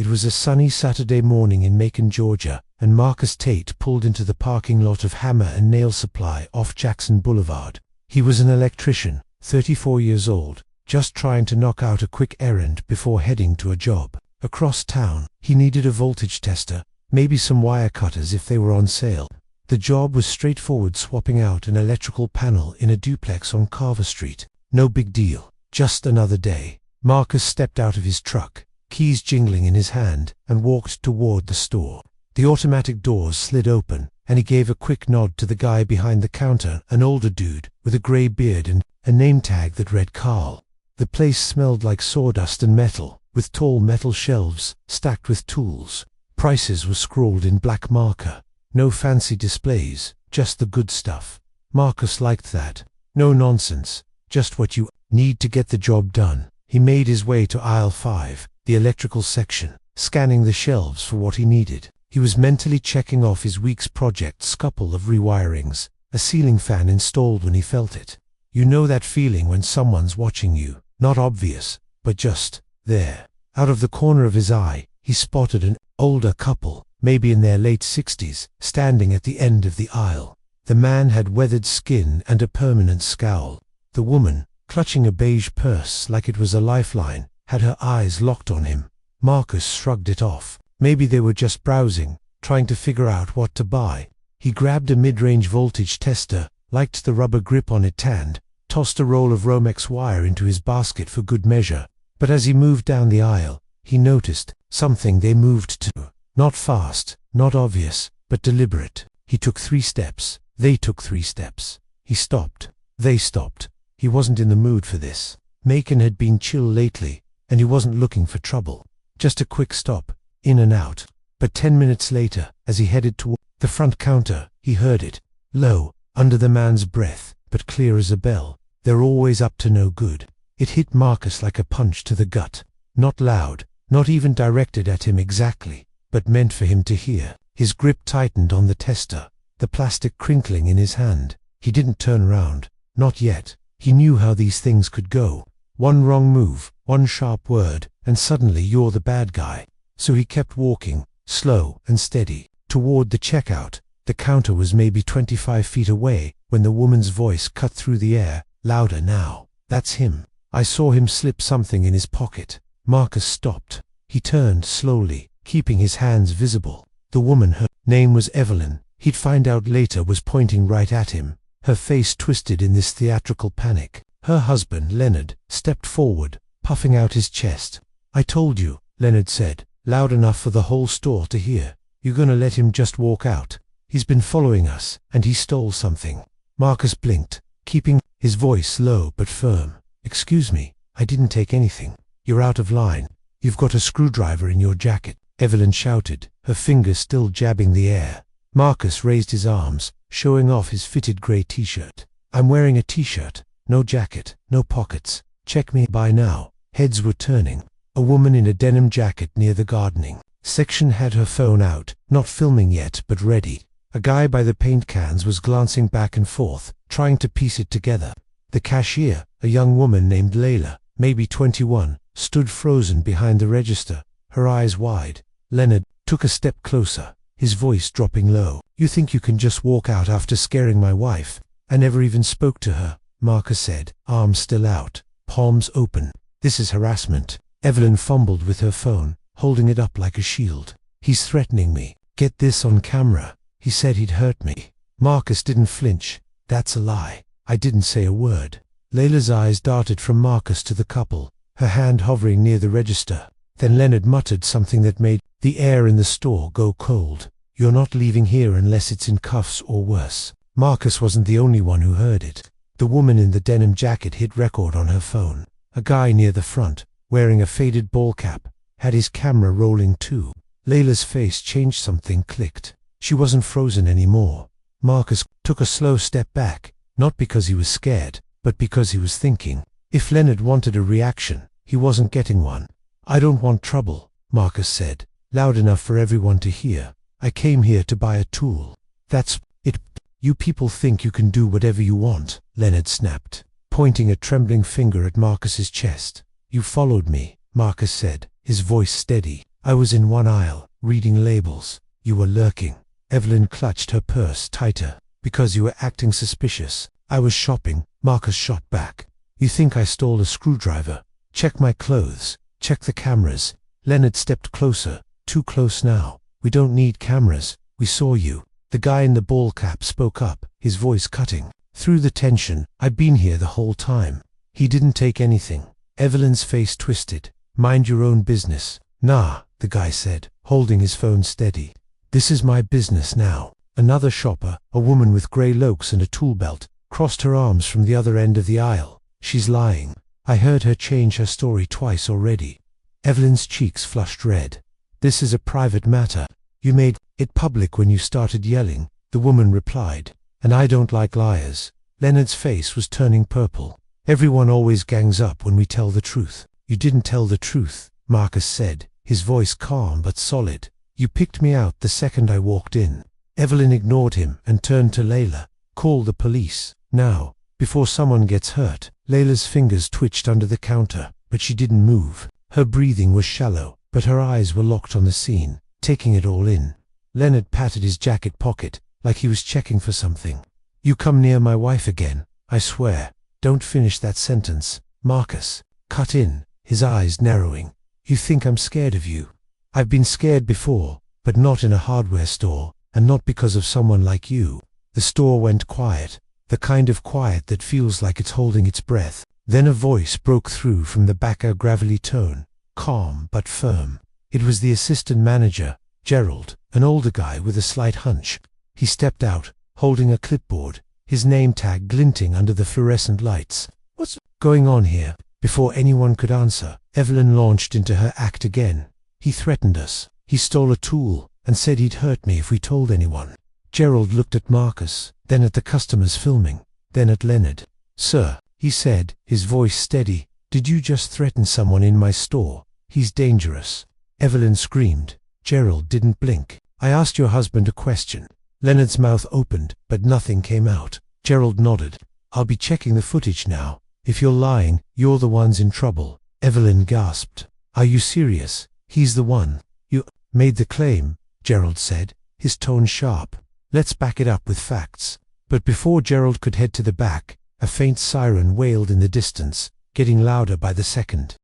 It was a sunny Saturday morning in Macon, Georgia, and Marcus Tate pulled into the parking lot of Hammer and Nail Supply off Jackson Boulevard. He was an electrician, 34 years old, just trying to knock out a quick errand before heading to a job. Across town, he needed a voltage tester, maybe some wire cutters if they were on sale. The job was straightforward, swapping out an electrical panel in a duplex on Carver Street. No big deal, just another day. Marcus stepped out of his truck, keys jingling in his hand, and walked toward the store. The automatic doors slid open, and he gave a quick nod to the guy behind the counter, an older dude with a gray beard and a name tag that read Carl. The place smelled like sawdust and metal, with tall metal shelves stacked with tools. Prices were scrawled in black marker. No fancy displays, just the good stuff. Marcus liked that. No nonsense, just what you need to get the job done. He made his way to aisle 5, the electrical section, scanning the shelves for what he needed. He was mentally checking off his week's projects, couple of rewirings, a ceiling fan installed when he felt it. You know that feeling when someone's watching you, not obvious, but just there. Out of the corner of his eye, he spotted an older couple, maybe in their late 60s, standing at the end of the aisle. The man had weathered skin and a permanent scowl. The woman, clutching a beige purse like it was a lifeline, had her eyes locked on him. Marcus shrugged it off. Maybe they were just browsing, trying to figure out what to buy. He grabbed a mid-range voltage tester, liked the rubber grip on it, and tossed a roll of Romex wire into his basket for good measure. But as he moved down the aisle, he noticed something. They moved to. Not fast, not obvious, but deliberate. He took 3 steps. They took 3 steps. He stopped. They stopped. He wasn't in the mood for this. Macon had been chill lately, and he wasn't looking for trouble. Just a quick stop, in and out. But 10 minutes later, as he headed toward the front counter, he heard it. Low, under the man's breath, but clear as a bell. They're always up to no good. It hit Marcus like a punch to the gut. Not loud, not even directed at him exactly, but meant for him to hear. His grip tightened on the tester, the plastic crinkling in his hand. He didn't turn around. Not yet. He knew how these things could go. One wrong move, one sharp word, and suddenly you're the bad guy. So he kept walking, slow and steady, toward the checkout. The counter was maybe 25 feet away when the woman's voice cut through the air, louder now. That's him. I saw him slip something in his pocket. Marcus stopped. He turned slowly, keeping his hands visible. The woman, her name was Evelyn, he'd find out later, was pointing right at him, her face twisted in this theatrical panic. Her husband, Leonard, stepped forward, puffing out his chest. I told you, Leonard said, loud enough for the whole store to hear. You're gonna let him just walk out? He's been following us, and he stole something. Marcus blinked, keeping his voice low but firm. Excuse me, I didn't take anything. You're out of line. You've got a screwdriver in your jacket, Evelyn shouted, her fingers still jabbing the air. Marcus raised his arms, showing off his fitted grey t-shirt. I'm wearing a t-shirt, no jacket, no pockets. Check me by now. Heads were turning. A woman in a denim jacket near the gardening section had her phone out, not filming yet but ready. A guy by the paint cans was glancing back and forth, trying to piece it together. The cashier, a young woman named Layla, maybe 21, stood frozen behind the register, her eyes wide. Leonard took a step closer, his voice dropping low. You think you can just walk out after scaring my wife? I never even spoke to her, Marcus said, arms still out, palms open. This is harassment. Evelyn fumbled with her phone, holding it up like a shield. He's threatening me. Get this on camera. He said he'd hurt me. Marcus didn't flinch. That's a lie. I didn't say a word. Layla's eyes darted from Marcus to the couple, her hand hovering near the register. Then Leonard muttered something that made the air in the store go cold. You're not leaving here unless it's in cuffs or worse. Marcus wasn't the only one who heard it. The woman in the denim jacket hit record on her phone. A guy near the front, wearing a faded ball cap, had his camera rolling too. Layla's face changed. Something clicked. She wasn't frozen anymore. Marcus took a slow step back, not because he was scared, but because he was thinking. If Leonard wanted a reaction, he wasn't getting one. I don't want trouble, Marcus said, loud enough for everyone to hear. I came here to buy a tool. That's it. You people think you can do whatever you want, Leonard snapped, pointing a trembling finger at Marcus's chest. You followed me, Marcus said, his voice steady. I was in one aisle, reading labels. You were lurking. Evelyn clutched her purse tighter. Because you were acting suspicious. I was shopping, Marcus shot back. You think I stole a screwdriver? Check my clothes. Check the cameras. Leonard stepped closer. Too close now. We don't need cameras. We saw you. The guy in the ball cap spoke up, his voice cutting through the tension. I've been here the whole time. He didn't take anything. Evelyn's face twisted. Mind your own business. Nah, the guy said, holding his phone steady. This is my business now. Another shopper, a woman with grey locks and a tool belt, crossed her arms from the other end of the aisle. She's lying. I heard her change her story twice already. Evelyn's cheeks flushed red. This is a private matter. You made it public when you started yelling, the woman replied. And I don't like liars. Leonard's face was turning purple. Everyone always gangs up when we tell the truth. You didn't tell the truth, Marcus said, his voice calm but solid. You picked me out the second I walked in. Evelyn ignored him and turned to Layla. Call the police, now, before someone gets hurt. Layla's fingers twitched under the counter, but she didn't move. Her breathing was shallow, but her eyes were locked on the scene, taking it all in. Leonard patted his jacket pocket, like he was checking for something. You come near my wife again, I swear. Don't finish that sentence, Marcus. Cut in, his eyes narrowing. You think I'm scared of you? I've been scared before, but not in a hardware store, and not because of someone like you. The store went quiet, the kind of quiet that feels like it's holding its breath. Then a voice broke through from the back, a gravelly tone, calm but firm. It was the assistant manager, Gerald, an older guy with a slight hunch. He stepped out, holding a clipboard, his name tag glinting under the fluorescent lights. What's going on here? Before anyone could answer, Evelyn launched into her act again. He threatened us. He stole a tool and said he'd hurt me if we told anyone. Gerald looked at Marcus, then at the customers filming, then at Leonard. Sir, he said, his voice steady, did you just threaten someone in my store? He's dangerous. Evelyn screamed. Gerald didn't blink. I asked your husband a question. Leonard's mouth opened, but nothing came out. Gerald nodded. I'll be checking the footage now. If you're lying, you're the ones in trouble. Evelyn gasped. Are you serious? He's the one. You made the claim, Gerald said, his tone sharp. Let's back it up with facts. But before Gerald could head to the back, a faint siren wailed in the distance, getting louder by the second.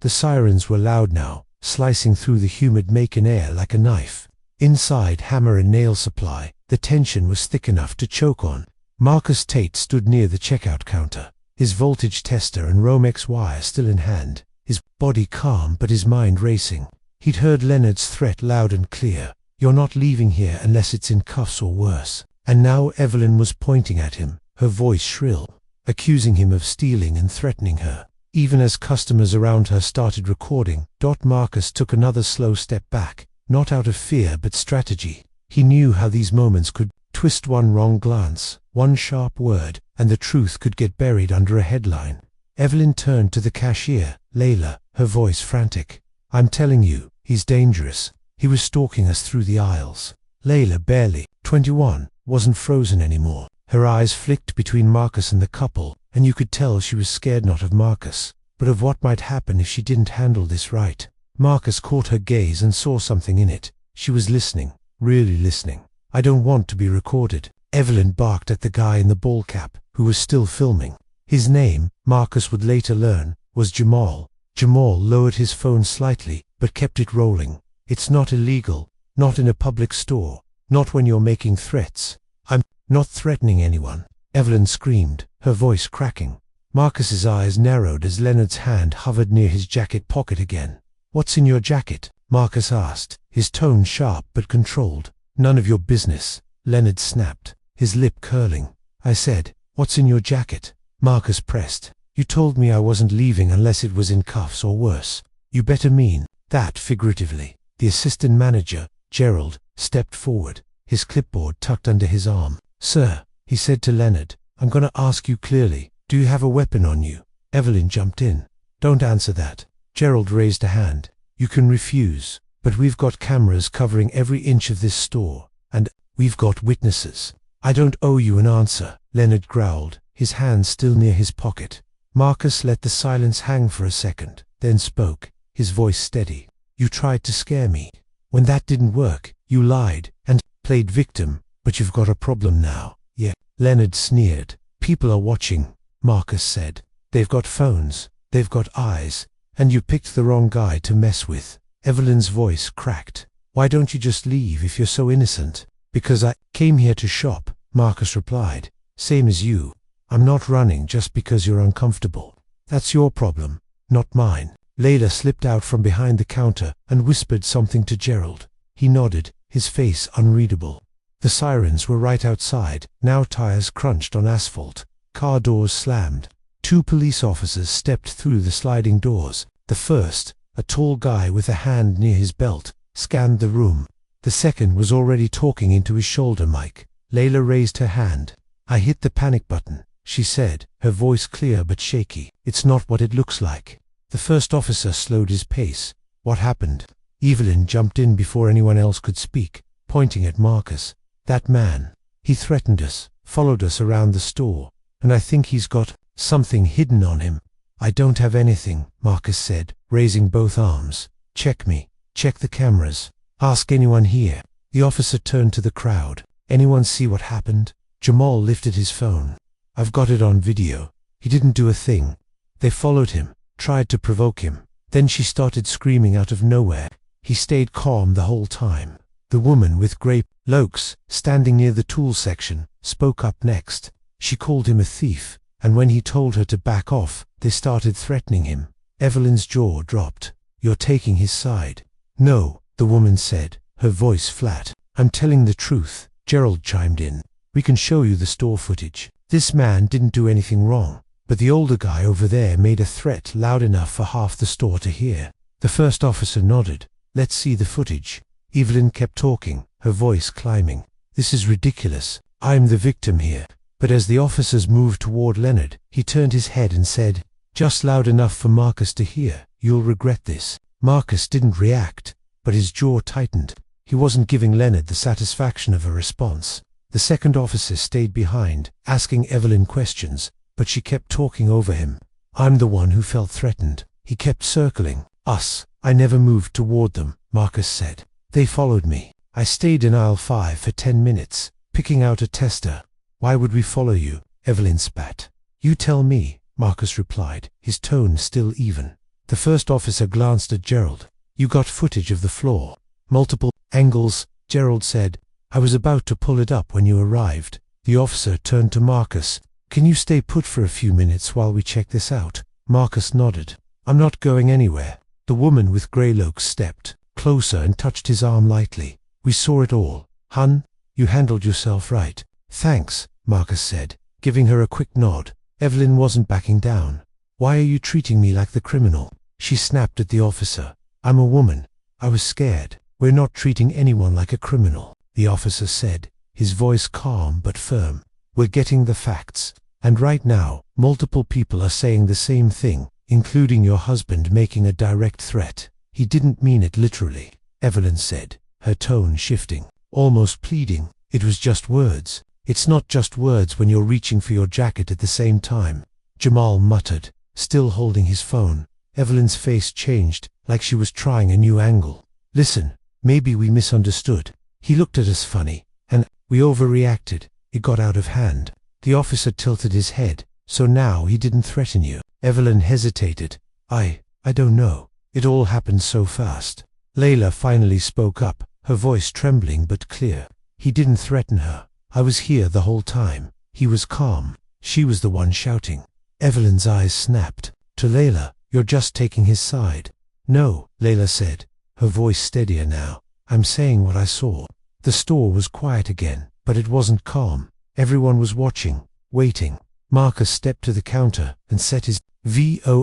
The sirens were loud now, slicing through the humid Macon air like a knife. Inside Hammer and Nail Supply, the tension was thick enough to choke on. Marcus Tate stood near the checkout counter, his voltage tester and Romex wire still in hand, his body calm but his mind racing. He'd heard Leonard's threat loud and clear. You're not leaving here unless it's in cuffs or worse. And now Evelyn was pointing at him, her voice shrill, accusing him of stealing and threatening her. Even as customers around her started recording, Marcus took another slow step back, not out of fear but strategy. He knew how these moments could twist. One wrong glance, one sharp word, and the truth could get buried under a headline. Evelyn turned to the cashier, Layla, her voice frantic. I'm telling you, he's dangerous. He was stalking us through the aisles. Layla, barely 21, wasn't frozen anymore. Her eyes flicked between Marcus and the couple, and you could tell she was scared not of Marcus, but of what might happen if she didn't handle this right. Marcus caught her gaze and saw something in it. She was listening, really listening. I don't want to be recorded. Evelyn barked at the guy in the ball cap, who was still filming. His name, Marcus would later learn, was Jamal. Jamal lowered his phone slightly, but kept it rolling. It's not illegal, not in a public store, not when you're making threats. I'm not threatening anyone, Evelyn screamed, her voice cracking. Marcus's eyes narrowed as Leonard's hand hovered near his jacket pocket again. What's in your jacket? Marcus asked, his tone sharp but controlled. None of your business, Leonard snapped, his lip curling. I said, what's in your jacket? Marcus pressed. You told me I wasn't leaving unless it was in cuffs or worse. You better mean that figuratively. The assistant manager, Gerald, stepped forward, his clipboard tucked under his arm. Sir, he said to Leonard, I'm going to ask you clearly. Do you have a weapon on you? Evelyn jumped in. Don't answer that. Gerald raised a hand. You can refuse, but we've got cameras covering every inch of this store, and we've got witnesses. I don't owe you an answer, Leonard growled, his hand still near his pocket. Marcus let the silence hang for a second, then spoke, his voice steady. You tried to scare me. When that didn't work, you lied and played victim, but you've got a problem now. Yeah. Leonard sneered. People are watching, Marcus said. They've got phones, they've got eyes, and you picked the wrong guy to mess with. Evelyn's voice cracked. Why don't you just leave if you're so innocent? Because I came here to shop, Marcus replied. Same as you. I'm not running just because you're uncomfortable. That's your problem, not mine. Layla slipped out from behind the counter and whispered something to Gerald. He nodded, his face unreadable. The sirens were right outside, now tires crunched on asphalt. Car doors slammed. 2 police officers stepped through the sliding doors. The first, a tall guy with a hand near his belt, scanned the room. The second was already talking into his shoulder mic. Layla raised her hand. I hit the panic button, she said, her voice clear but shaky. It's not what it looks like. The first officer slowed his pace. What happened? Evelyn jumped in before anyone else could speak, pointing at Marcus. That man. He threatened us, followed us around the store, and I think he's got something hidden on him. I don't have anything, Marcus said, raising both arms. Check me. Check the cameras. Ask anyone here. The officer turned to the crowd. Anyone see what happened? Jamal lifted his phone. I've got it on video. He didn't do a thing. They followed him, tried to provoke him. Then she started screaming out of nowhere. He stayed calm the whole time. The woman with grey locks, standing near the tool section, spoke up next. She called him a thief, and when he told her to back off, they started threatening him. Evelyn's jaw dropped. You're taking his side. No, the woman said, her voice flat. I'm telling the truth. Gerald chimed in. We can show you the store footage. This man didn't do anything wrong, but the older guy over there made a threat loud enough for half the store to hear. The first officer nodded. Let's see the footage. Evelyn kept talking, her voice climbing. This is ridiculous. I'm the victim here. But as the officers moved toward Leonard, he turned his head and said, just loud enough for Marcus to hear. You'll regret this. Marcus didn't react, but his jaw tightened. He wasn't giving Leonard the satisfaction of a response. The second officer stayed behind, asking Evelyn questions, but she kept talking over him. I'm the one who felt threatened. He kept circling us. I never moved toward them, Marcus said. They followed me. I stayed in aisle 5 for 10 minutes, picking out a tester. Why would we follow you? Evelyn spat. You tell me, Marcus replied, his tone still even. The first officer glanced at Gerald. You got footage of the floor. Multiple angles, Gerald said. I was about to pull it up when you arrived. The officer turned to Marcus. Can you stay put for a few minutes while we check this out? Marcus nodded. I'm not going anywhere. The woman with grey locks stepped closer and touched his arm lightly. We saw it all. Hun, you handled yourself right. Thanks, Marcus said, giving her a quick nod. Evelyn wasn't backing down. Why are you treating me like the criminal? She snapped at the officer. I'm a woman. I was scared. We're not treating anyone like a criminal, the officer said, his voice calm but firm. We're getting the facts. And right now, multiple people are saying the same thing, including your husband making a direct threat. He didn't mean it literally, Evelyn said, her tone shifting, almost pleading. It was just words. It's not just words when you're reaching for your jacket at the same time. Jamal muttered, still holding his phone. Evelyn's face changed, like she was trying a new angle. Listen, maybe we misunderstood. He looked at us funny, and we overreacted. It got out of hand. The officer tilted his head. So now he didn't threaten you? Evelyn hesitated. I don't know. It all happened so fast. Layla finally spoke up, her voice trembling but clear. He didn't threaten her. I was here the whole time. He was calm. She was the one shouting. Evelyn's eyes snapped. To Layla, you're just taking his side. No, Layla said, her voice steadier now. I'm saying what I saw. The store was quiet again, but it wasn't calm. Everyone was watching, waiting. Marcus stepped to the counter and set his VOLTAGE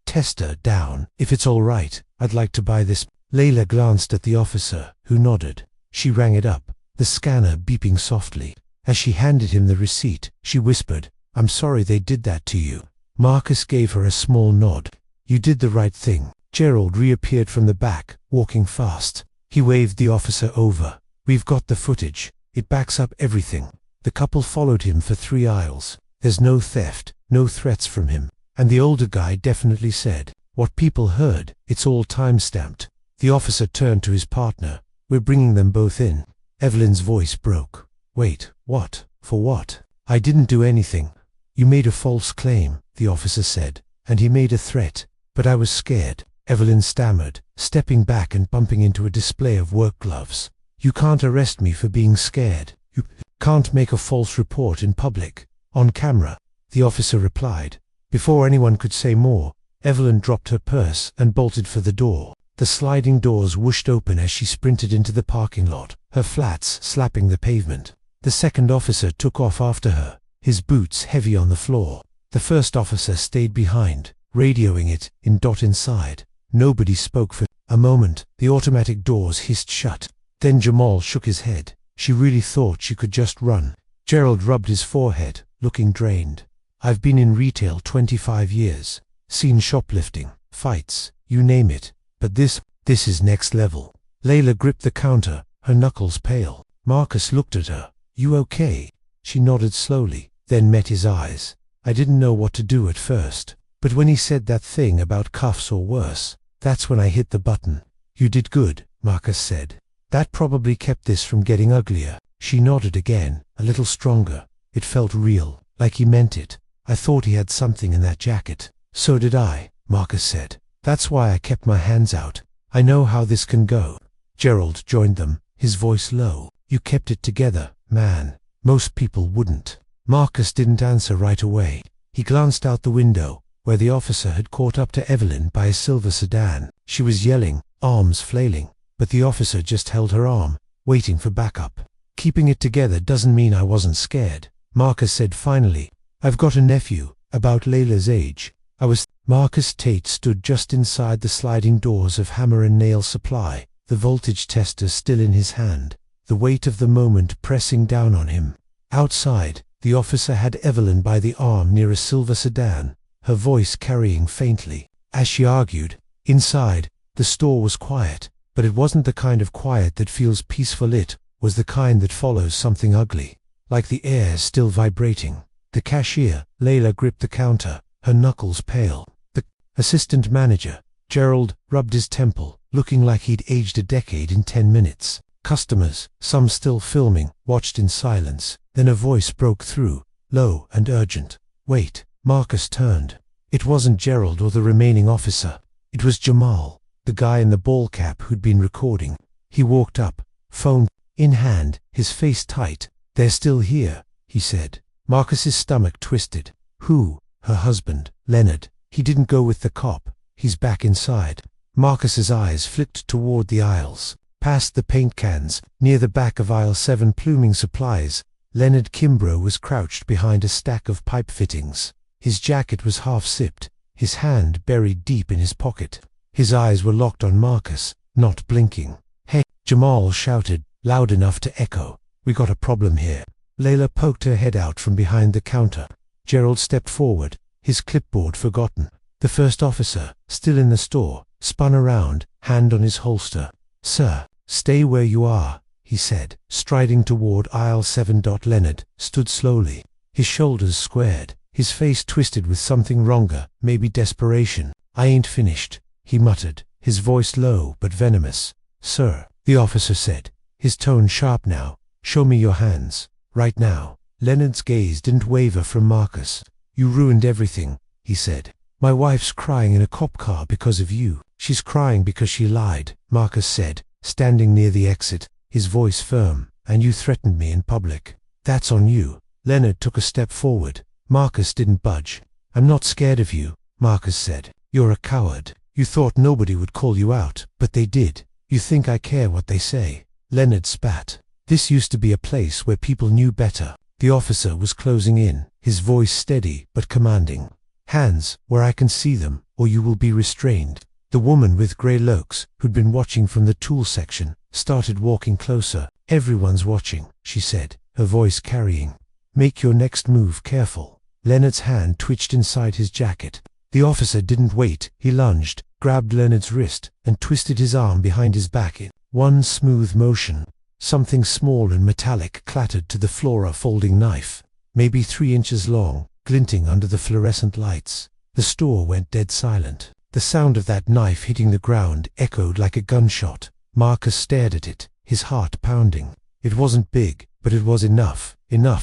tester down. If it's all right, I'd like to buy this. Layla glanced at the officer, who nodded. She rang it up, the scanner beeping softly. As she handed him the receipt, she whispered, I'm sorry they did that to you. Marcus gave her a small nod. You did the right thing. Gerald reappeared from the back, walking fast. He waved the officer over. We've got the footage. It backs up everything. The couple followed him for 3 aisles. There's no theft, no threats from him. And the older guy definitely said, "What people heard, it's all time-stamped." The officer turned to his partner. "We're bringing them both in." Evelyn's voice broke. "Wait, what? For what? I didn't do anything." "You made a false claim," the officer said, "and he made a threat, but I was scared." Evelyn stammered, stepping back and bumping into a display of work gloves. "You can't arrest me for being scared. You can't make a false report in public, on camera," the officer replied. Before anyone could say more, Evelyn dropped her purse and bolted for the door. The sliding doors whooshed open as she sprinted into the parking lot, her flats slapping the pavement. The second officer took off after her, his boots heavy on the floor. The first officer stayed behind, radioing it in dot inside. Nobody spoke for a moment. The automatic doors hissed shut. Then Jamal shook his head. She really thought she could just run. Gerald rubbed his forehead, looking drained. "I've been in retail 25 years. Seen shoplifting, fights, you name it. But this is next level." Layla gripped the counter, her knuckles pale. Marcus looked at her. "You okay?" She nodded slowly, then met his eyes. "I didn't know what to do at first. But when he said that thing about cuffs or worse, that's when I hit the button." "You did good," Marcus said. "That probably kept this from getting uglier." She nodded again, a little stronger. It felt real, like he meant it. "I thought he had something in that jacket." "So did I," Marcus said. "That's why I kept my hands out. I know how this can go." Gerald joined them, his voice low. "You kept it together, man. Most people wouldn't." Marcus didn't answer right away. He glanced out the window, where the officer had caught up to Evelyn by a silver sedan. She was yelling, arms flailing, but the officer just held her arm, waiting for backup. "Keeping it together doesn't mean I wasn't scared," Marcus said finally. "I've got a nephew, about Layla's age. I was..." Marcus Tate stood just inside the sliding doors of Hammer and Nail Supply, the voltage tester still in his hand, the weight of the moment pressing down on him. Outside, the officer had Evelyn by the arm near a silver sedan, her voice carrying faintly. As she argued, inside, the store was quiet, but it wasn't the kind of quiet that feels peaceful. It was the kind that follows something ugly, like the air still vibrating. The cashier, Layla, gripped the counter, her knuckles pale. The assistant manager, Gerald, rubbed his temple, looking like he'd aged a decade in 10 minutes. Customers, some still filming, watched in silence. Then a voice broke through, low and urgent. "Wait." Marcus turned. It wasn't Gerald or the remaining officer. It was Jamal, the guy in the ball cap who'd been recording. He walked up, phone in hand, his face tight. "They're still here," he said. Marcus's stomach twisted. "Who?" "Her husband, Leonard. He didn't go with the cop. He's back inside." Marcus's eyes flicked toward the aisles. Past the paint cans, near the back of aisle 7 pluming supplies, Leonard Kimbrough was crouched behind a stack of pipe fittings. His jacket was half zipped, his hand buried deep in his pocket. His eyes were locked on Marcus, not blinking. "Hey!" Jamal shouted, loud enough to echo. "We got a problem here." Layla poked her head out from behind the counter. Gerald stepped forward, his clipboard forgotten. The first officer, still in the store, spun around, hand on his holster. "Sir, stay where you are," he said, striding toward aisle 7. Leonard stood slowly, his shoulders squared, his face twisted with something wronger, maybe desperation. "I ain't finished," he muttered, his voice low but venomous. "Sir," the officer said, his tone sharp now, "show me your hands, right now." Leonard's gaze didn't waver from Marcus. "You ruined everything," he said. "My wife's crying in a cop car because of you." "She's crying because she lied," Marcus said, standing near the exit, his voice firm. "And you threatened me in public. That's on you." Leonard took a step forward. Marcus didn't budge. "I'm not scared of you," Marcus said. "You're a coward. You thought nobody would call you out, but they did. You think I care what they say." Leonard spat. This used to be a place where people knew better. The officer was closing in, his voice steady but commanding. "Hands, where I can see them, or you will be restrained." The woman with grey locks, who'd been watching from the tool section, started walking closer. "Everyone's watching," she said, her voice carrying. "Make your next move careful." Leonard's hand twitched inside his jacket. The officer didn't wait. He lunged, grabbed Leonard's wrist, and twisted his arm behind his back in one smooth motion. Something small and metallic clattered to the floor, a folding knife, maybe 3 inches long, glinting under the fluorescent lights. The store went dead silent. The sound of that knife hitting the ground echoed like a gunshot. Marcus stared at it, his heart pounding. It wasn't big, but it was enough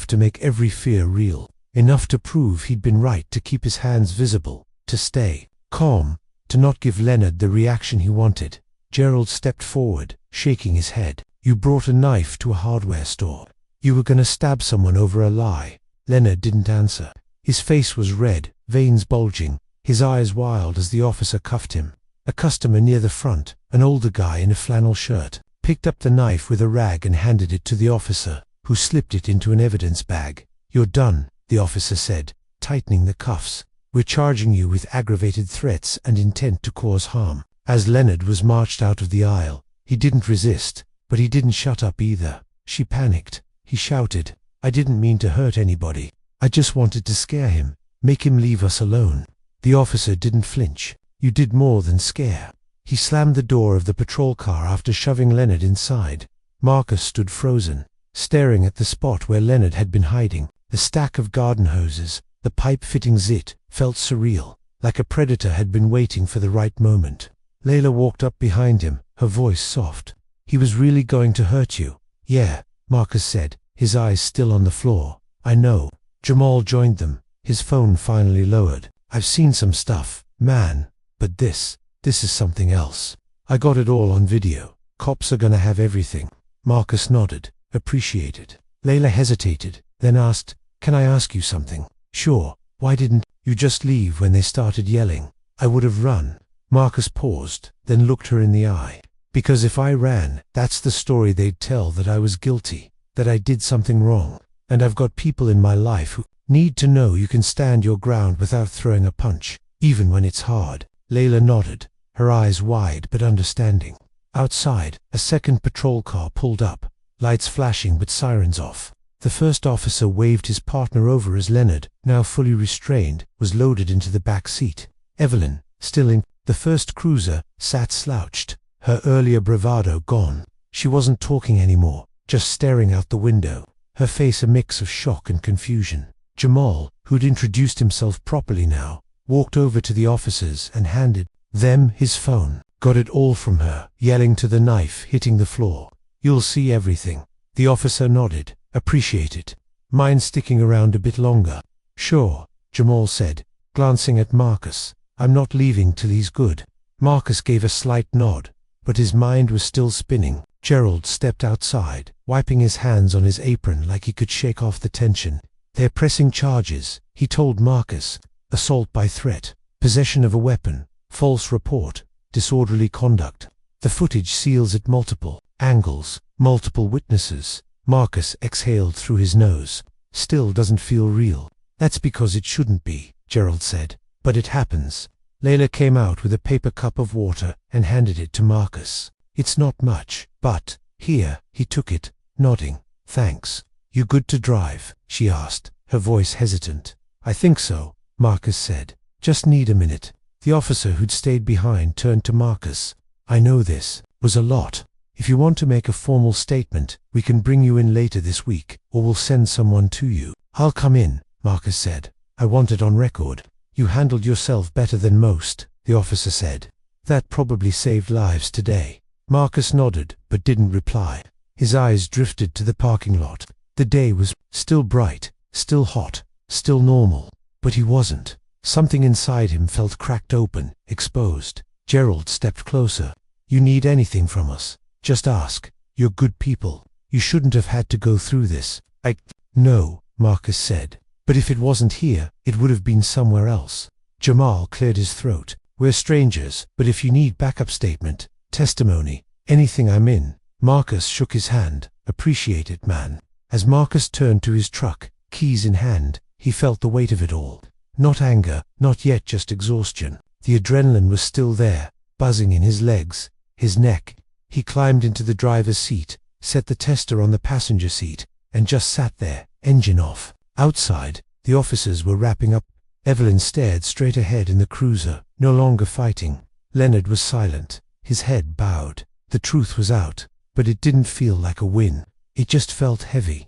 to make every fear real. Enough to prove he'd been right to keep his hands visible, to stay calm, to not give Leonard the reaction he wanted. Gerald stepped forward, shaking his head. "You brought a knife to a hardware store. You were gonna stab someone over a lie." Leonard didn't answer. His face was red, veins bulging, his eyes wild as the officer cuffed him. A customer near the front, an older guy in a flannel shirt, picked up the knife with a rag and handed it to the officer, who slipped it into an evidence bag. "You're done," the officer said, tightening the cuffs. "We're charging you with aggravated threats and intent to cause harm." As Leonard was marched out of the aisle, he didn't resist, but he didn't shut up either. She panicked. He shouted, "I didn't mean to hurt anybody. I just wanted to scare him, make him leave us alone." The officer didn't flinch. "You did more than scare." He slammed the door of the patrol car after shoving Leonard inside. Marcus stood frozen, staring at the spot where Leonard had been hiding. The stack of garden hoses, the pipe-fitting zit, felt surreal, like a predator had been waiting for the right moment. Layla walked up behind him, her voice soft. "He was really going to hurt you." "Yeah," Marcus said, his eyes still on the floor. "I know." Jamal joined them, his phone finally lowered. "I've seen some stuff, man, but this is something else. I got it all on video. Cops are gonna have everything." Marcus nodded, appreciated. Layla hesitated, then asked, "Can I ask you something?" "Sure. Why didn't you just leave when they started yelling?" "I would have run." Marcus paused, then looked her in the eye. "Because if I ran, that's the story they'd tell, that I was guilty, that I did something wrong. And I've got people in my life who need to know you can stand your ground without throwing a punch, even when it's hard." Layla nodded, her eyes wide but understanding. Outside, a second patrol car pulled up, lights flashing but sirens off. The first officer waved his partner over as Leonard, now fully restrained, was loaded into the back seat. Evelyn, still in the first cruiser, sat slouched, her earlier bravado gone. She wasn't talking anymore, just staring out the window, her face a mix of shock and confusion. Jamal, who'd introduced himself properly now, walked over to the officers and handed them his phone. Got it all from her, yelling to the knife hitting the floor. "You'll see everything." The officer nodded, "Appreciate it. Mind sticking around a bit longer?" "Sure," Jamal said, glancing at Marcus. "I'm not leaving till he's good." Marcus gave a slight nod, but his mind was still spinning. Gerald stepped outside, wiping his hands on his apron like he could shake off the tension. "They're pressing charges," he told Marcus. "Assault by threat, possession of a weapon, false report, disorderly conduct. The footage seals at multiple angles, multiple witnesses." Marcus exhaled through his nose. "Still doesn't feel real." "That's because it shouldn't be," Gerald said. "But it happens." Layla came out with a paper cup of water and handed it to Marcus. "It's not much, but here." He took it, nodding. "Thanks." "You good to drive?" she asked, her voice hesitant. "I think so," Marcus said. "Just need a minute." The officer who'd stayed behind turned to Marcus. "I know this was a lot. If you want to make a formal statement, we can bring you in later this week, or we'll send someone to you." "I'll come in," Marcus said. "I want it on record." "You handled yourself better than most," the officer said. "That probably saved lives today." Marcus nodded, but didn't reply. His eyes drifted to the parking lot. The day was still bright, still hot, still normal, but he wasn't. Something inside him felt cracked open, exposed. Gerald stepped closer. "You need anything from us, just ask. You're good people. You shouldn't have had to go through this." "I know," Marcus said. "But if it wasn't here, it would have been somewhere else." Jamal cleared his throat. "We're strangers, but if you need backup statement, testimony, anything, I'm in." Marcus shook his hand. "Appreciate it, man." As Marcus turned to his truck, keys in hand, he felt the weight of it all. Not anger, not yet, just exhaustion. The adrenaline was still there, buzzing in his legs, his neck. He climbed into the driver's seat, set the tester on the passenger seat, and just sat there, engine off. Outside, the officers were wrapping up. Evelyn stared straight ahead in the cruiser, no longer fighting. Leonard was silent, his head bowed. The truth was out, but it didn't feel like a win. It just felt heavy.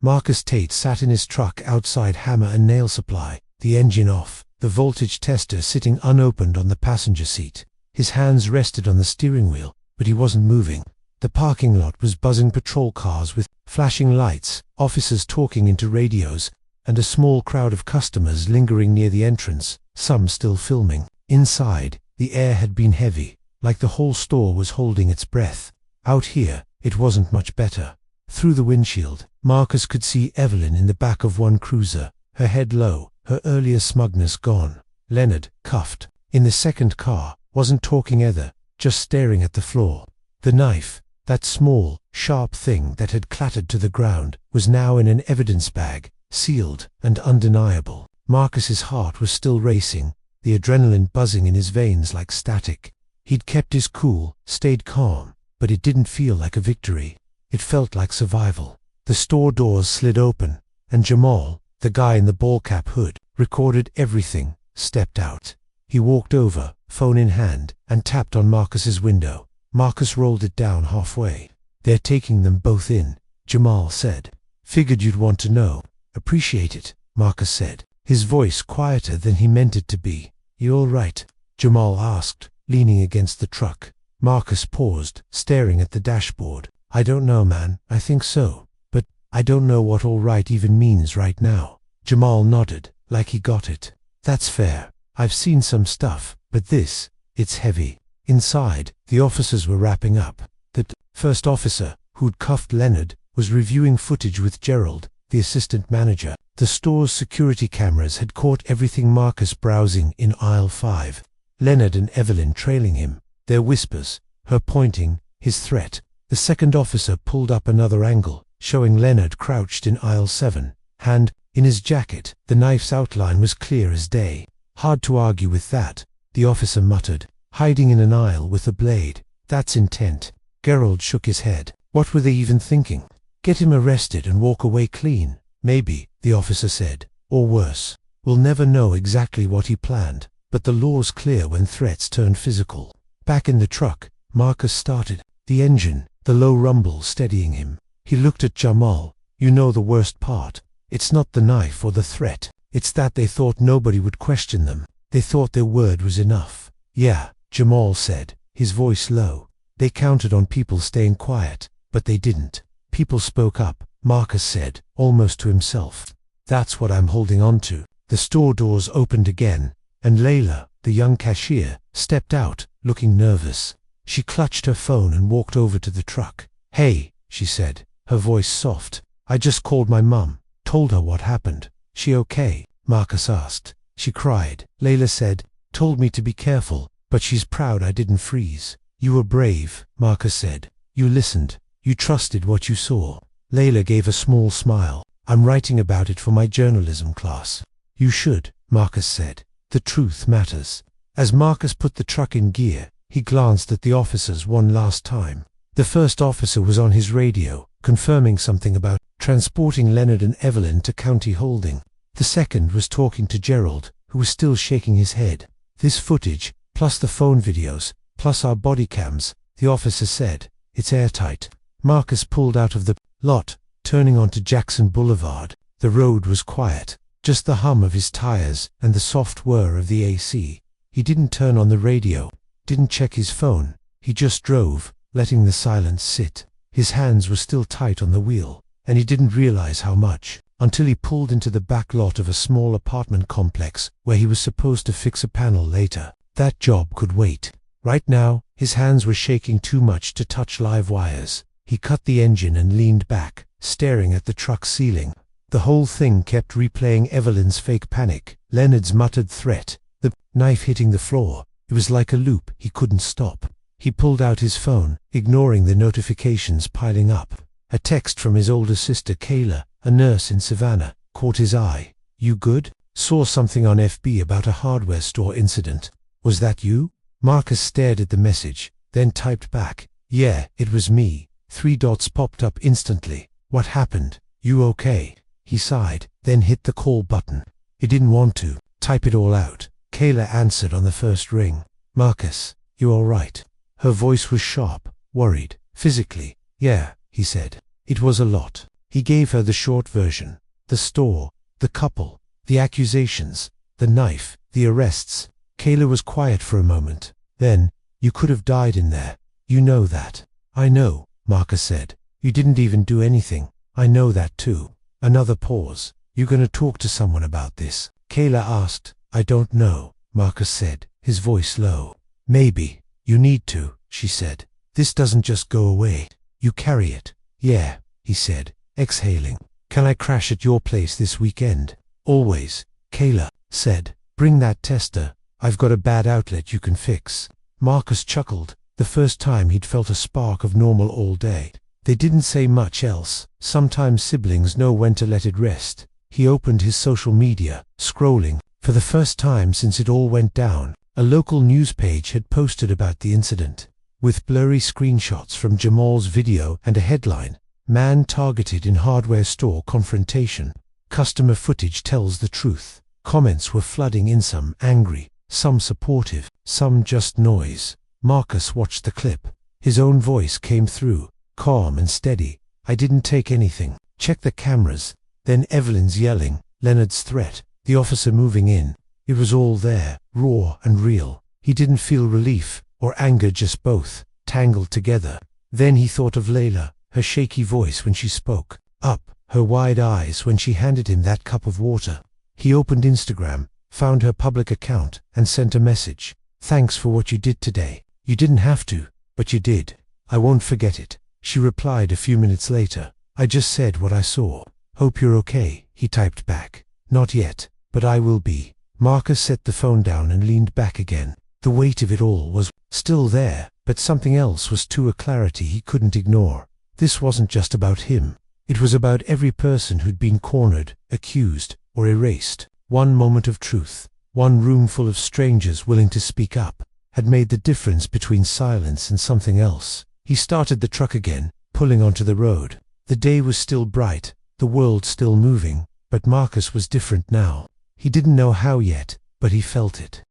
Marcus Tate sat in his truck outside Hammer and Nail Supply, the engine off, the voltage tester sitting unopened on the passenger seat. His hands rested on the steering wheel, but he wasn't moving. The parking lot was buzzing patrol cars with flashing lights, officers talking into radios, and a small crowd of customers lingering near the entrance, some still filming. Inside, the air had been heavy, like the whole store was holding its breath. Out here, it wasn't much better. Through the windshield, Marcus could see Evelyn in the back of one cruiser, her head low, her earlier smugness gone. Leonard, cuffed, in the second car, wasn't talking either, just staring at the floor. The knife, that small, sharp thing that had clattered to the ground, was now in an evidence bag, sealed and undeniable. Marcus's heart was still racing, the adrenaline buzzing in his veins like static. He'd kept his cool, stayed calm, but it didn't feel like a victory. It felt like survival. The store doors slid open, and Jamal, the guy in the ballcap hood, recorded everything, stepped out. He walked over, phone in hand, and tapped on Marcus's window. Marcus rolled it down halfway. "They're taking them both in," Jamal said. "Figured you'd want to know." "Appreciate it," Marcus said, his voice quieter than he meant it to be. "You all right?" Jamal asked, leaning against the truck. Marcus paused, staring at the dashboard. "I don't know, man. I think so. But I don't know what all right even means right now." Jamal nodded, like he got it. "That's fair. I've seen some stuff, but this, it's heavy." Inside, the officers were wrapping up. The first officer, who'd cuffed Leonard, was reviewing footage with Gerald, the assistant manager. The store's security cameras had caught everything Marcus browsing in aisle 5. Leonard and Evelyn trailing him, their whispers, her pointing, his threat. The second officer pulled up another angle, showing Leonard crouched in aisle 7, hand in his jacket. The knife's outline was clear as day. "Hard to argue with that," the officer muttered. "Hiding in an aisle with a blade. That's intent." Gerald shook his head. What were they even thinking? Get him arrested and walk away clean? Maybe, the officer said. Or worse. We'll never know exactly what he planned, but the law's clear when threats turn physical. Back in the truck, Marcus started the engine, the low rumble steadying him. He looked at Jamal. "You know the worst part. It's not the knife or the threat. It's that they thought nobody would question them. They thought their word was enough." "Yeah," Jamal said, his voice low. "They counted on people staying quiet, but they didn't. People spoke up," Marcus said, almost to himself. "That's what I'm holding on to." The store doors opened again, and Layla, the young cashier, stepped out, looking nervous. She clutched her phone and walked over to the truck. "Hey," she said, her voice soft. "I just called my mum, told her what happened." "She okay?" Marcus asked. "She cried," Layla said, "told me to be careful, but she's proud I didn't freeze." "You were brave," Marcus said. "You listened. You trusted what you saw." Layla gave a small smile. "I'm writing about it for my journalism class." "You should," Marcus said. "The truth matters." As Marcus put the truck in gear, he glanced at the officers one last time. The first officer was on his radio, confirming something about transporting Leonard and Evelyn to County Holding. The second was talking to Gerald, who was still shaking his head. "This footage, plus the phone videos, plus our body cams," the officer said. "It's airtight." Marcus pulled out of the lot, turning onto Jackson Boulevard. The road was quiet, just the hum of his tires and the soft whir of the AC. He didn't turn on the radio, didn't check his phone. He just drove, letting the silence sit. His hands were still tight on the wheel, and he didn't realize how much, until he pulled into the back lot of a small apartment complex where he was supposed to fix a panel later. That job could wait. Right now, his hands were shaking too much to touch live wires. He cut the engine and leaned back, staring at the truck ceiling. The whole thing kept replaying Evelyn's fake panic, Leonard's muttered threat, the knife hitting the floor. It was like a loop he couldn't stop. He pulled out his phone, ignoring the notifications piling up. A text from his older sister Kayla, a nurse in Savannah, caught his eye. "You good? Saw something on FB about a hardware store incident. Was that you?" Marcus stared at the message, then typed back, "Yeah, it was me." 3 dots popped up instantly. "What happened? You okay?" He sighed, then hit the call button. He didn't want to type it all out. Kayla answered on the first ring. "Marcus, you all right?" Her voice was sharp, worried, physically. "Yeah," he said. "It was a lot." He gave her the short version. The store, the couple, the accusations, the knife, the arrests. Kayla was quiet for a moment. Then, "You could have died in there. You know that." "I know," Marcus said. "You didn't even do anything. I know that too." Another pause. "You gonna talk to someone about this?" Kayla asked. "I don't know," Marcus said, his voice low. "Maybe. You need to," she said. "This doesn't just go away. You carry it." "Yeah," he said, exhaling. "Can I crash at your place this weekend?" "Always," Kayla said. "Bring that tester. I've got a bad outlet you can fix." Marcus chuckled, the first time he'd felt a spark of normal all day. They didn't say much else. Sometimes siblings know when to let it rest. He opened his social media, scrolling. For the first time since it all went down, a local news page had posted about the incident, with blurry screenshots from Jamal's video and a headline, "Man targeted in hardware store confrontation. Customer footage tells the truth." Comments were flooding in, some angry, some supportive, some just noise. Marcus watched the clip. His own voice came through, calm and steady. "I didn't take anything. Check the cameras." Then Evelyn's yelling, Leonard's threat, the officer moving in. It was all there, raw and real. He didn't feel relief or anger, just both, tangled together. Then he thought of Layla, her shaky voice when she spoke up, her wide eyes when she handed him that cup of water. He opened Instagram, found her public account, and sent a message. "Thanks for what you did today. You didn't have to, but you did. I won't forget it." She replied a few minutes later. "I just said what I saw. Hope you're okay," he typed back. "Not yet, but I will be." Marcus set the phone down and leaned back again. The weight of it all was still there, but something else was to a clarity he couldn't ignore. This wasn't just about him. It was about every person who'd been cornered, accused, or erased. One moment of truth, one room full of strangers willing to speak up, had made the difference between silence and something else. He started the truck again, pulling onto the road. The day was still bright, the world still moving, but Marcus was different now. He didn't know how yet, but he felt it.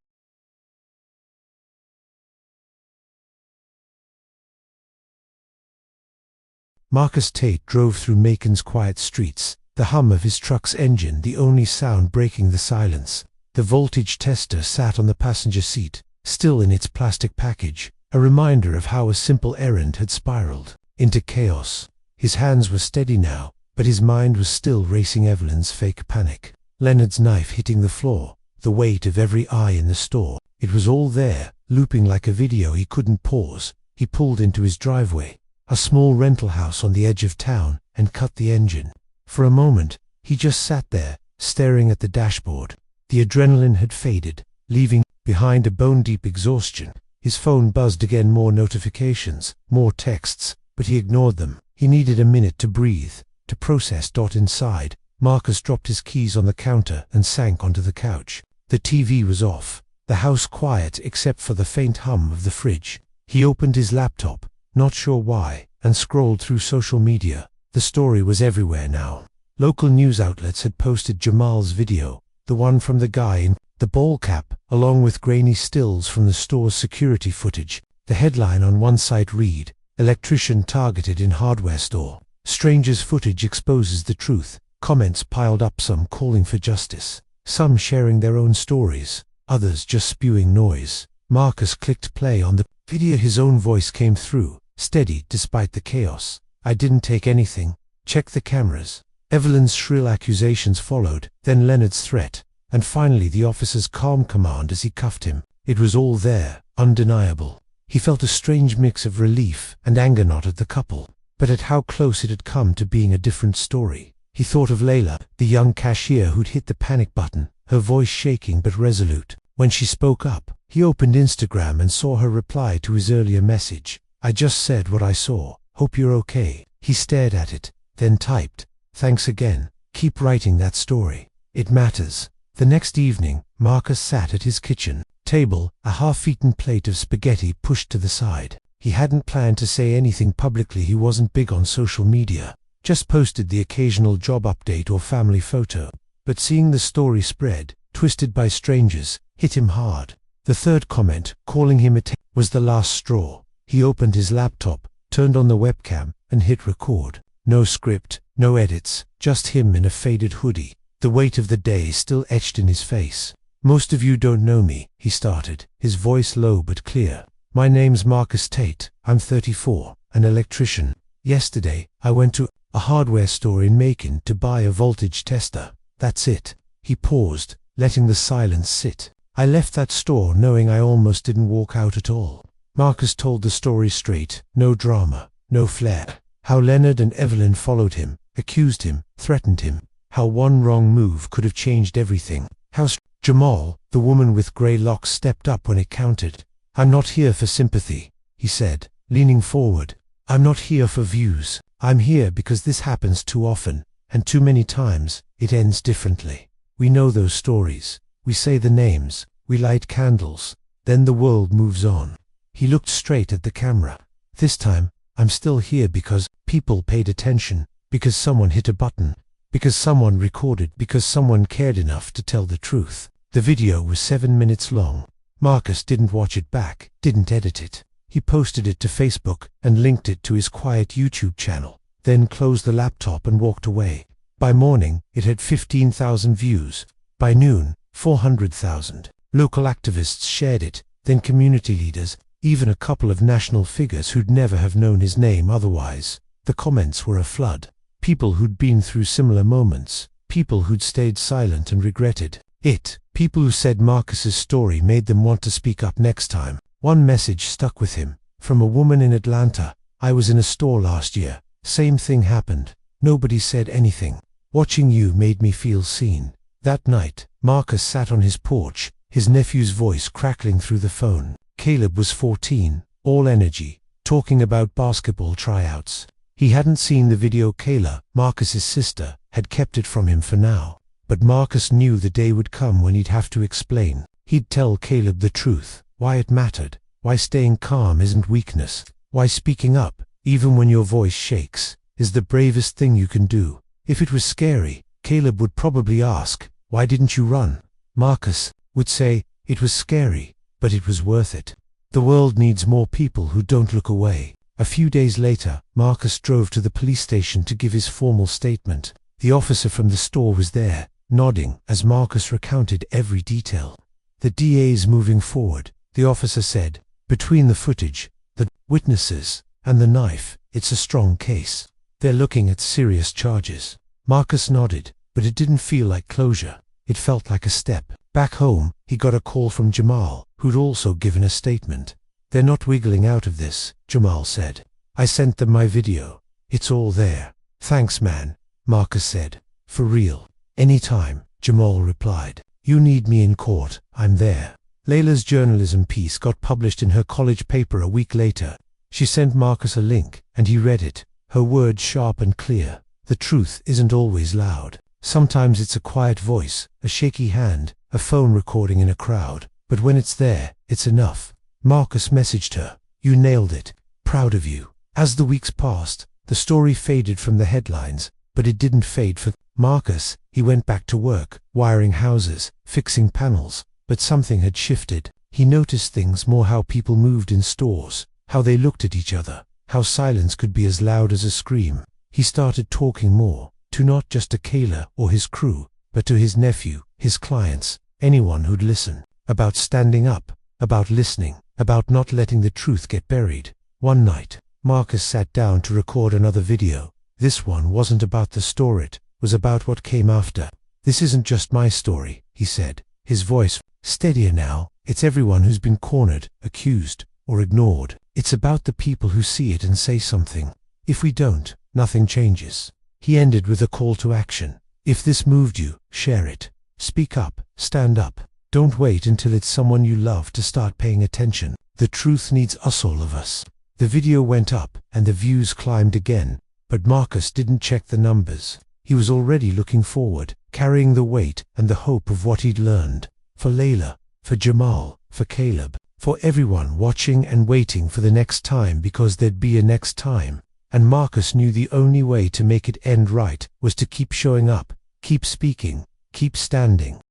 Marcus Tate drove through Macon's quiet streets, the hum of his truck's engine the only sound breaking the silence. The voltage tester sat on the passenger seat, still in its plastic package, a reminder of how a simple errand had spiraled into chaos. His hands were steady now, but his mind was still racing Evelyn's fake panic. Leonard's knife hitting the floor, the weight of every eye in the store. It was all there, looping like a video he couldn't pause. He pulled into his driveway, a small rental house on the edge of town, and cut the engine. For a moment, he just sat there, staring at the dashboard. The adrenaline had faded, leaving behind a bone-deep exhaustion. His phone buzzed again, more notifications, more texts, but he ignored them. He needed a minute to breathe, to process. Inside, Marcus dropped his keys on the counter and sank onto the couch. The TV was off, the house quiet except for the faint hum of the fridge. He opened his laptop, not sure why, and scrolled through social media. The story was everywhere now. Local news outlets had posted Jamal's video, the one from the guy in the ball cap, along with grainy stills from the store's security footage. The headline on one site read, "Electrician targeted in hardware store. Stranger's footage exposes the truth." Comments piled up, some calling for justice, some sharing their own stories, others just spewing noise. Marcus clicked play on the video. His own voice came through, steady despite the chaos. "I didn't take anything. Check the cameras." Evelyn's shrill accusations followed, then Leonard's threat, and finally the officer's calm command as he cuffed him. It was all there, undeniable. He felt a strange mix of relief and anger, not at the couple, but at how close it had come to being a different story. He thought of Layla, the young cashier who'd hit the panic button, her voice shaking but resolute. When she spoke up, he opened Instagram and saw her reply to his earlier message. "I just said what I saw. Hope you're okay." He stared at it, then typed, "Thanks again. Keep writing that story. It matters." The next evening, Marcus sat at his kitchen table, a half-eaten plate of spaghetti pushed to the side. He hadn't planned to say anything publicly. He wasn't big on social media, just posted the occasional job update or family photo. But seeing the story spread, twisted by strangers, hit him hard. The third comment, calling him a was the last straw. He opened his laptop, turned on the webcam, and hit record. no script, no edits, just him in a faded hoodie, the weight of the day still etched in his face. "Most of you don't know me," he started, his voice low but clear. "My name's Marcus Tate. I'm 34, an electrician. Yesterday, I went to a hardware store in Macon to buy a voltage tester. That's it." He paused, letting the silence sit. "I left that store knowing I almost didn't walk out at all." Marcus told the story straight, no drama, no flair. How Leonard and Evelyn followed him, accused him, threatened him. How one wrong move could have changed everything. How Jamal, the woman with grey locks, stepped up when it counted. "I'm not here for sympathy," he said, leaning forward. "I'm not here for views. I'm here because this happens too often, and too many times, it ends differently. We know those stories. We say the names. We light candles. Then the world moves on." He looked straight at the camera. "This time, I'm still here because people paid attention, because someone hit a button, because someone recorded, because someone cared enough to tell the truth." The video was 7 minutes long. Marcus didn't watch it back, didn't edit it. He posted it to Facebook and linked it to his quiet YouTube channel, then closed the laptop and walked away. By morning, it had 15,000 views. By noon, 400,000. Local activists shared it, then community leaders, even a couple of national figures who'd never have known his name otherwise. The comments were a flood. People who'd been through similar moments. People who'd stayed silent and regretted it. People who said Marcus's story made them want to speak up next time. One message stuck with him, from a woman in Atlanta. "I was in a store last year. Same thing happened. Nobody said anything. Watching you made me feel seen." That night, Marcus sat on his porch, his nephew's voice crackling through the phone. Caleb was 14, all energy, talking about basketball tryouts. He hadn't seen the video. Kayla, Marcus's sister, had kept it from him for now. But Marcus knew the day would come when he'd have to explain. He'd tell Caleb the truth, why it mattered, why staying calm isn't weakness, why speaking up, even when your voice shakes, is the bravest thing you can do. If it was scary, Caleb would probably ask, "Why didn't you run?" Marcus would say, "It was scary, but it was worth it." The world needs more people who don't look away. A few days later, Marcus drove to the police station to give his formal statement. The officer from the store was there, nodding as Marcus recounted every detail. "The DA's moving forward," the officer said. "Between the footage, the witnesses, and the knife, it's a strong case. They're looking at serious charges." Marcus nodded, but it didn't feel like closure. It felt like a step. Back home, he got a call from Jamal, who'd also given a statement. "They're not wiggling out of this," Jamal said. "I sent them my video. It's all there." "Thanks, man," Marcus said. "For real. Anytime," Jamal replied. "You need me in court, I'm there." Layla's journalism piece got published in her college paper a week later. She sent Marcus a link, and he read it, her words sharp and clear. The truth isn't always loud. Sometimes it's a quiet voice, a shaky hand, a phone recording in a crowd. But when it's there, it's enough. Marcus messaged her, "You nailed it. Proud of you." As the weeks passed, the story faded from the headlines, but it didn't fade for Marcus. He went back to work, wiring houses, fixing panels, but something had shifted. He noticed things more: how people moved in stores, how they looked at each other, how silence could be as loud as a scream. He started talking more, to not just to Kayla or his crew, but to his nephew, his clients, anyone who'd listen, about standing up, about listening, about not letting the truth get buried. One night, Marcus sat down to record another video. This one wasn't about the store, it was about what came after. "This isn't just my story," he said, his voice steadier now. "It's everyone who's been cornered, accused, or ignored. It's about the people who see it and say something. If we don't, nothing changes." He ended with a call to action. "If this moved you, share it. Speak up, stand up. Don't wait until it's someone you love to start paying attention. The truth needs us, all of us." The video went up, and the views climbed again, but Marcus didn't check the numbers. He was already looking forward, carrying the weight and the hope of what he'd learned. For Layla, for Jamal, for Caleb, for everyone watching and waiting for the next time, because there'd be a next time. And Marcus knew the only way to make it end right was to keep showing up, keep speaking, keep standing.